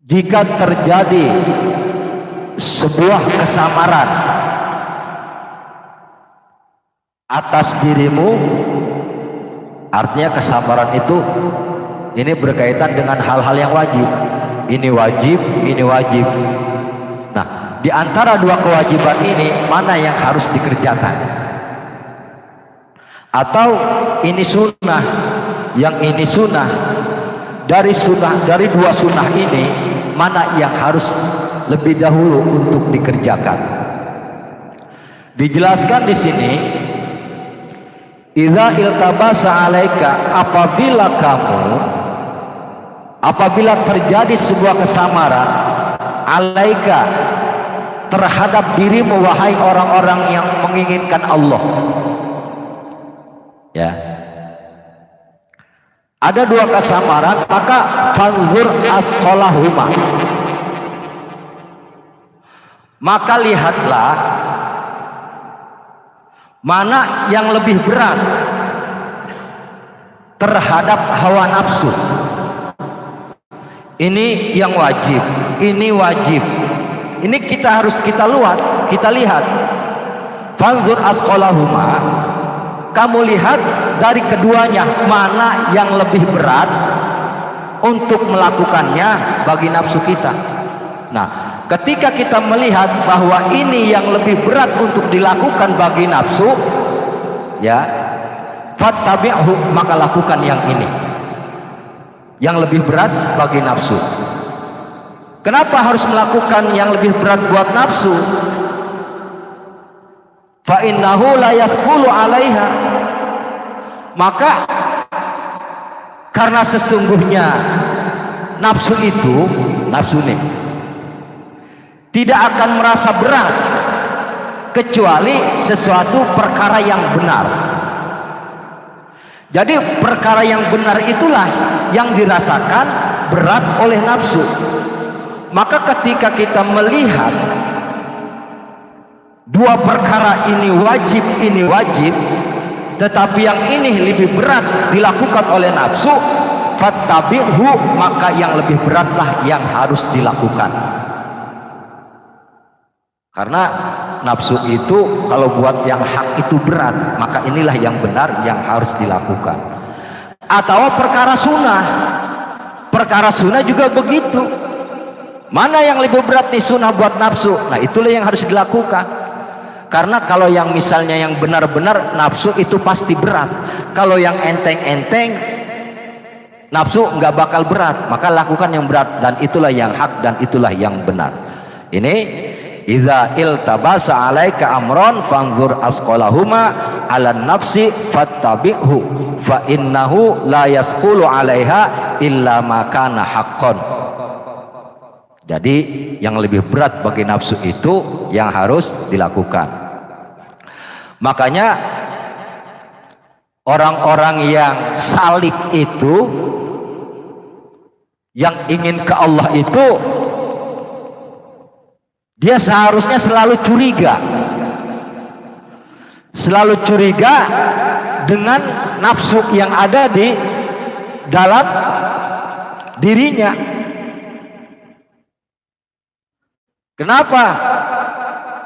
jika terjadi sebuah kesamaran atas dirimu, artinya kesamaran itu ini berkaitan dengan hal-hal yang wajib. Ini wajib, ini wajib. Nah, di antara dua kewajiban ini mana yang harus dikerjakan? Atau ini sunnah, yang ini sunnah. Dari dua sunnah ini mana yang harus lebih dahulu untuk dikerjakan? Dijelaskan di sini, idza iltabasa alaika, apabila terjadi sebuah kesamaran alaika terhadap dirimu wahai orang-orang yang menginginkan Allah, ya, ada dua kesamaran, maka fanzur asqalahuma, maka lihatlah mana yang lebih berat terhadap hawa nafsu. Ini yang wajib, ini wajib. Ini kita harus kita lihat. Fanzur asqalahuma, kamu lihat dari keduanya mana yang lebih berat untuk melakukannya bagi nafsu kita. Nah, ketika kita melihat bahwa ini yang lebih berat untuk dilakukan bagi nafsu, ya, fattabi'hu, maka lakukan yang ini, yang lebih berat bagi nafsu. Kenapa harus melakukan yang lebih berat buat nafsu? Fa innahu la yasqulu 'alaiha, maka karena sesungguhnya nafsu nih tidak akan merasa berat kecuali sesuatu perkara yang benar. Jadi perkara yang benar itulah yang dirasakan berat oleh nafsu. Maka ketika kita melihat dua perkara ini wajib, tetapi yang ini lebih berat dilakukan oleh nafsu, fattabi'hu, maka yang lebih beratlah yang harus dilakukan. Karena nafsu itu kalau buat yang hak itu berat, maka inilah yang benar yang harus dilakukan. Atau perkara sunnah juga begitu. Mana yang lebih berat nih, sunnah buat nafsu? Nah, itulah yang harus dilakukan. Karena kalau yang misalnya yang benar-benar nafsu itu pasti berat. Kalau yang enteng-enteng nafsu nggak bakal berat, maka lakukan yang berat, dan itulah yang hak dan itulah yang benar. Ini idza iltabasa alaika amron fanzur asqalahuma ala nafsi fattabi'hu fa innahu la yasqulu 'alaiha illa ma kana haqqan. Jadi yang lebih berat bagi nafsu itu yang harus dilakukan. Makanya orang-orang yang salik itu, yang ingin ke Allah itu, dia seharusnya selalu curiga dengan nafsu yang ada di dalam dirinya. Kenapa?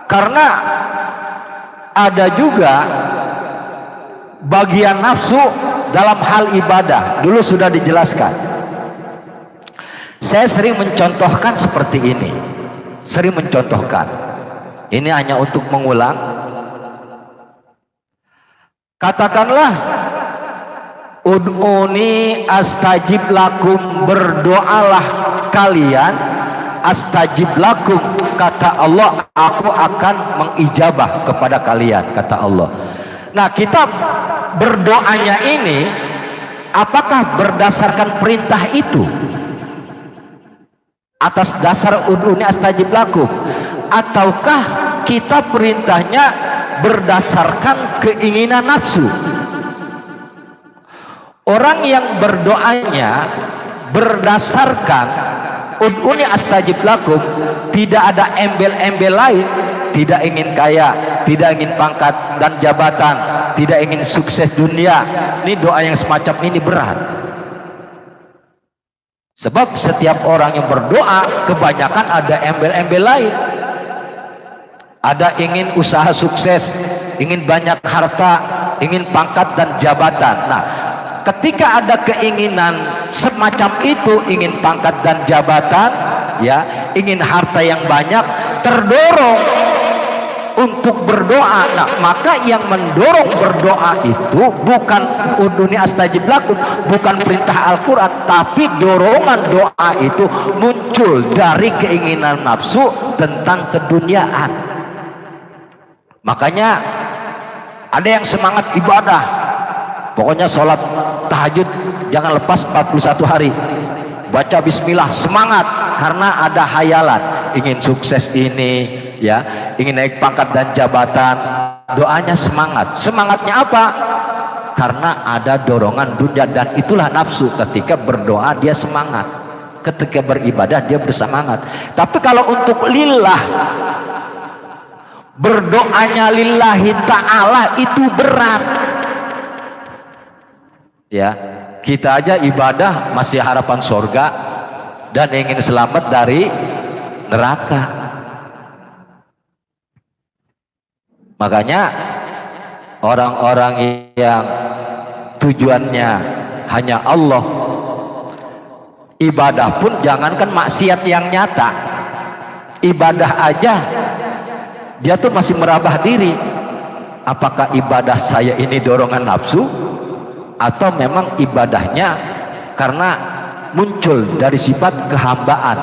Karena ada juga bagian nafsu dalam hal ibadah. Dulu sudah dijelaskan. Saya sering mencontohkan seperti ini. Ini hanya untuk mengulang. Katakanlah, ud'uni astajib lakum, berdoalah kalian, astajib lakum, kata Allah, aku akan mengijabah kepada kalian, kata Allah. Nah, kita berdoanya ini apakah berdasarkan perintah itu, atas dasar ud'uni astajib lakum, ataukah kita perintahnya berdasarkan keinginan nafsu? Orang yang berdoanya berdasarkan ud'uni astajib lakum, tidak ada embel-embel lain, tidak ingin kaya, tidak ingin pangkat dan jabatan, tidak ingin sukses dunia. Ini doa yang semacam ini berat. Sebab setiap orang yang berdoa kebanyakan ada embel-embel lain. Ada ingin usaha sukses, ingin banyak harta, ingin pangkat dan jabatan. Nah, ketika ada keinginan semacam itu, ingin pangkat dan jabatan, ya, ingin harta yang banyak, terdorong untuk berdoa. Nah, maka yang mendorong berdoa itu bukan uduni astajib lakum, bukan perintah Al-Quran, tapi dorongan doa itu muncul dari keinginan nafsu tentang keduniaan. Makanya ada yang semangat ibadah, pokoknya sholat tahajud jangan lepas 41 hari, baca bismillah, semangat karena ada hayalan ingin sukses ini, ya, ingin naik pangkat dan jabatan, doanya semangat. Semangatnya apa? Karena ada dorongan dunia, dan itulah nafsu. Ketika berdoa dia semangat, ketika beribadah dia bersemangat. Tapi kalau untuk lillah, berdoanya lillahi ta'ala itu berat, ya. Kita aja ibadah masih harapan surga dan ingin selamat dari neraka. Makanya orang-orang yang tujuannya hanya Allah, ibadah pun jangankan maksiat yang nyata, ibadah aja dia tuh masih merabah diri. Apakah ibadah saya ini dorongan nafsu, atau memang ibadahnya karena muncul dari sifat kehambaan,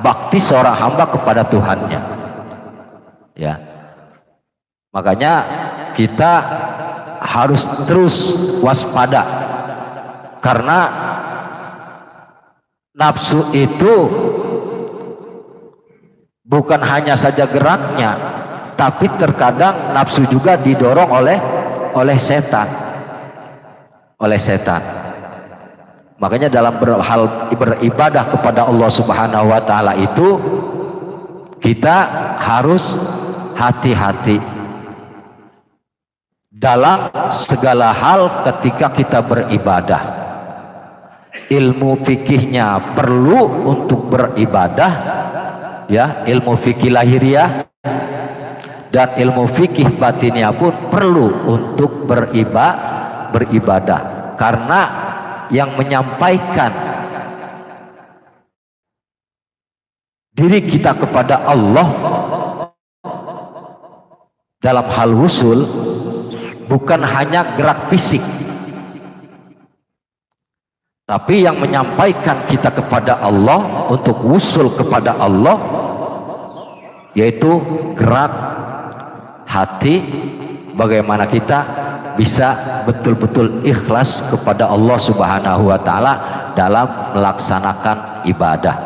bakti seorang hamba kepada Tuhannya, ya. Makanya kita harus terus waspada, karena nafsu itu bukan hanya saja geraknya, tapi terkadang nafsu juga didorong oleh setan, Makanya dalam hal beribadah kepada Allah Subhanahu wa taala itu kita harus hati-hati dalam segala hal ketika kita beribadah. Ilmu fikihnya perlu untuk beribadah, ya, ilmu fikih lahiriah dan ilmu fikih batinnya pun perlu untuk beribadah, karena yang menyampaikan diri kita kepada Allah dalam hal wusul bukan hanya gerak fisik, tapi yang menyampaikan kita kepada Allah untuk wusul kepada Allah yaitu gerak hati, bagaimana kita bisa betul-betul ikhlas kepada Allah Subhanahu wa taala dalam melaksanakan ibadah.